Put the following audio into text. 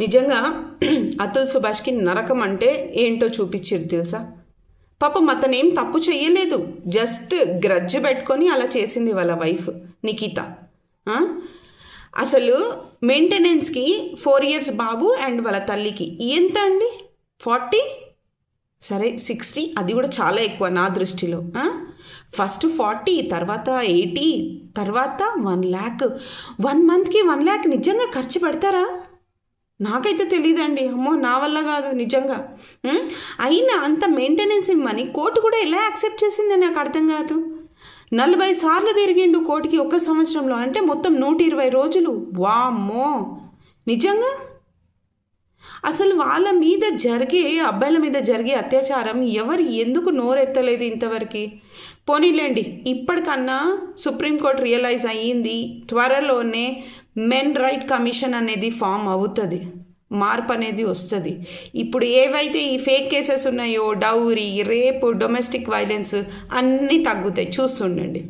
నిజంగా అతుల్ సుభాష్కి నరకం అంటే ఏంటో చూపించారు తెలుసా. పాపం అతనేం తప్పు చెయ్యలేదు, జస్ట్ గ్రడ్జ్ పెట్టుకొని అలా చేసింది వాళ్ళ వైఫ్ నిఖిత. అసలు మెయింటెనెన్స్కి 4 years బాబు అండ్ వాళ్ళ తల్లికి ఎంత అండి? 40, సరే 60, అది కూడా చాలా ఎక్కువ నా దృష్టిలో. ఫస్ట్ 40, తర్వాత 80, తర్వాత 1 lakh. 1 monthకి 1 lakh నిజంగా ఖర్చు పెడతారా? నాకైతే తెలియదండి. అమ్మో, నా వల్ల కాదు నిజంగా. అయినా అంత మెయింటెనెన్స్ ఇవ్వమని కోర్టు కూడా ఎలా యాక్సెప్ట్ చేసింది నాకు అర్థం కాదు. 40 సార్లు తిరిగిండు కోర్టుకి ఒక్క సంవత్సరంలో, అంటే మొత్తం 120 రోజులు. వామ్మో, నిజంగా అసలు వాళ్ళ మీద జరిగే, అబ్బాయిల మీద జరిగే అత్యాచారం ఎవరు ఎందుకు నోరెత్తలేదు ఇంతవరకు? పోనీలేండి, ఇప్పటికన్నా సుప్రీంకోర్టు రియలైజ్ అయ్యింది, త్వరలోనే మెన్ రైట్ కమిషన్ అనేది ఫామ్ అవుతుంది, మార్పు అనేది వస్తుంది. ఇప్పుడు ఏవైతే ఈ ఫేక్ కేసెస్ ఉన్నాయో, డౌరీ, రేపు, డొమెస్టిక్ వైలెన్స్ అన్నీ తగ్గుతాయి, చూస్తుండండి.